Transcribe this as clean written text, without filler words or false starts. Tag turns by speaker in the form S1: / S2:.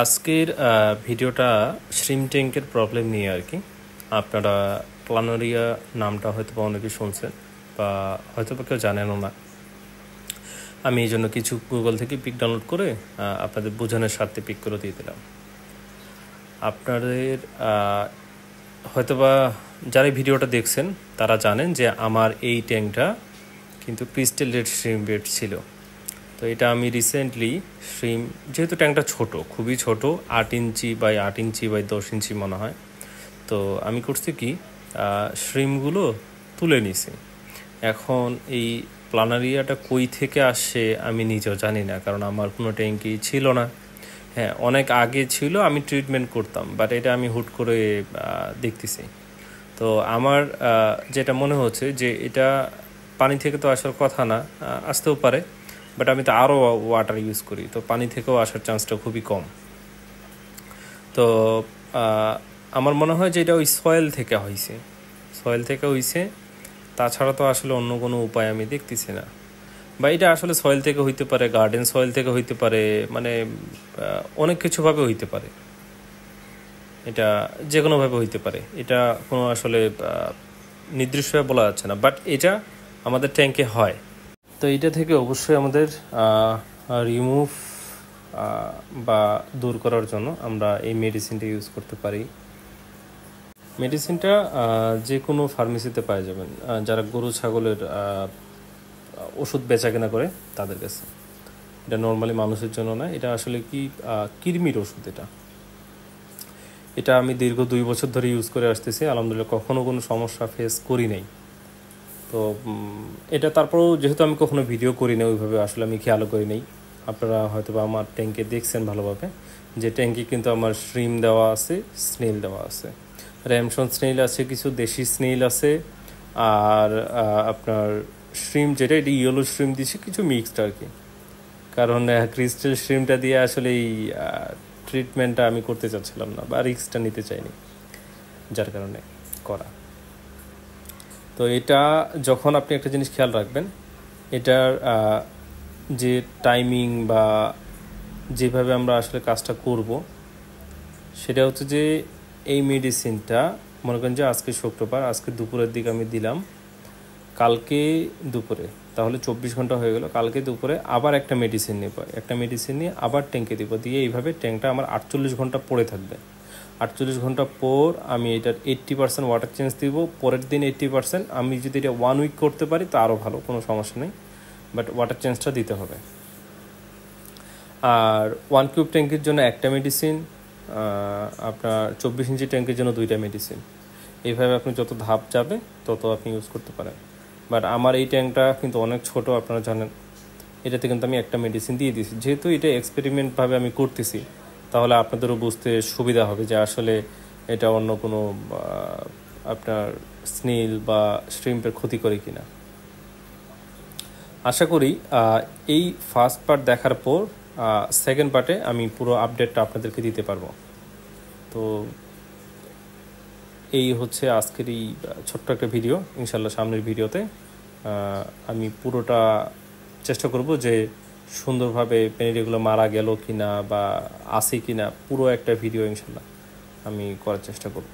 S1: আজকের ভিডিওটা শ্রিম ট্যাঙ্কের প্রবলেম নিয়ে আর কি। আপনারা প্লানারিয়া নামটা হয়তো বা অনেকে শুনছেন বা হয়তো বা কেউ জানেনও না। আমি এই জন্য কিছু গুগল থেকে পিক ডাউনলোড করে আপনাদের বোঝানোর স্বার্থে পিক করে দিয়ে দিলাম। আপনাদের হয়তোবা যারা ভিডিওটা দেখছেন তারা জানেন যে আমার এই ট্যাঙ্কটা কিন্তু ক্রিস্টাল রেড শ্রিম বেড ছিল। তো এটা আমি রিসেন্টলি শ্রিম, যেহেতু ট্যাঙ্কটা ছোট, খুবই ছোট, 8 ইঞ্চি বাই 8 ইঞ্চি বাই 10 ইঞ্চি মনে হয়। তো আমি করছি কি, শ্রিমগুলো তুলে নিছি। এখন এই প্লানারিয়াটা কই থেকে আসছে আমি নিজেও জানি না, কারণ আমার কোনো ট্যাঙ্কি ছিল না। হ্যাঁ, অনেক আগে ছিল, আমি ট্রিটমেন্ট করতাম, বাট এটা আমি হুট করে দেখতেছি। তো আমার যেটা মনে হচ্ছে যে এটা পানি থেকে তো আসার কথা না, আসতেও পারে, বাট আমি তো আরও ওয়াটার ইউজ করি, তো পানি থেকেও আসার চান্সটা খুবই কম। তো আমার মনে হয় যে এটা ওই সয়েল থেকে হয়েছে, তাছাড়া তো আসলে অন্য কোনো উপায় আমি দেখতেছি না। বা এটা আসলে সয়েল থেকে হইতে পারে, গার্ডেন সয়েল থেকে হইতে পারে, মানে অনেক কিছুভাবে হইতে পারে, এটা যে কোনোভাবে হইতে পারে, এটা কোনো আসলে নির্দিষ্টভাবে বলা যাচ্ছে না, বাট এটা আমাদের ট্যাঙ্কে হয়। তো এটা থেকে অবশ্যই আমাদের রিমুভ বা দূর করার জন্য আমরা এই মেডিসিনটা ইউজ করতে পারি। মেডিসিনটা যে কোনো ফার্মেসিতে পাওয়া যাবেন, যারা গরু ছাগলের ওষুধ বেচা কেনা করে তাদের কাছে। এটা নর্মালি মানুষের জন্য না, এটা আসলে কি কৃমির ওষুধ। এটা আমি দীর্ঘ 2 বছর ধরে ইউজ করে আসতেছি, আলহামদুলিল্লাহ কখনো কোনো সমস্যা ফেস করি নাই। তো এটা তারপরেও যেহেতু আমি কখনো ভিডিও করি না ওইভাবে, আসলে আমি খেয়ালও করি নাই। আপনারা হয়তো বা আমার ট্যাঙ্কে দেখছেন ভালোভাবে যে ট্যাঙ্কে কিন্তু আমার শ্রিম দেওয়া আছে, স্নেল দেওয়া আছে, র্যামসন স্নেল আছে, কিছু দেশি স্নেল আছে, আর আপনার শ্রিম যেটা, এটি ইয়েলো শ্রিম দিয়েছি, কিছু মিক্সড আর কি। কারণ ক্রিস্টাল শ্রিমটা দিয়ে আসলে এই ট্রিটমেন্টটা আমি করতে চাচ্ছিলাম না, বা রিস্কটা নিতে চাইনি, যার কারণে করা। তো এটা যখন আপনি একটা জিনিস খেয়াল রাখবেন, এটার যে টাইমিং বা যেভাবে আমরা আসলে কাজটা করব, সেটা হচ্ছে যে এই মেডিসিনটা মনে করেন যে আজকে শুক্রবার, আজকে দুপুরের দিকে আমি দিলাম, কালকে দুপুরে, তাহলে 24 ঘন্টা হয়ে গেল। কালকে দুপুরে আবার একটা মেডিসিন নিয়ে আবার ট্যাঙ্কে দিব, দিয়ে এইভাবে ট্যাঙ্কটা আমার 48 ঘন্টা পড়ে থাকবে। 48 ঘন্টা পর আমি এটার 80% ওয়াটার চেঞ্জ দিব, পরের দিন 80%। আমি যদি এটা 1 উইক করতে পারি তো আরও ভালো, কোনো সমস্যা নেই, বাট ওয়াটার চেঞ্জটা দিতে হবে। আর 1 কিউব ট্যাঙ্কের জন্য একটা মেডিসিন, আপনার 24 ইঞ্চি ট্যাঙ্কের জন্য 2টা মেডিসিন। এইভাবে আপনি যত ধাপ যাবে তত আপনি ইউজ করতে পারেন। বাট আমার এই ট্যাঙ্কটা কিন্তু অনেক ছোট, আপনারা জানেন, এটাতে কিন্তু আমি একটা মেডিসিন দিয়ে দিয়েছি। যেহেতু এটা এক্সপেরিমেন্টভাবে আমি করতেছি, তাহলে আপনাদেরও বুঝতে সুবিধা হবে যে আসলে এটা অন্য কোনো আপনার স্নেল বা শ্রিম্পের ক্ষতি করে কিনা। আশা করি এই ফার্স্ট পার্ট দেখার পর সেকেন্ড পার্টে আমি পুরো আপডেটটা আপনাদেরকে দিতে পারবো। তো এই হচ্ছে আজকের এই ছোট্ট একটা ভিডিও। ইনশাল্লাহ সামনের ভিডিওতে আমি পুরোটা চেষ্টা করব যে সুন্দরভাবে প্যানেরিগুলো মারা গেল কিনা বা আছে কিনা, পুরো একটা ভিডিও ইনশাল্লাহ আমি করার চেষ্টা করব।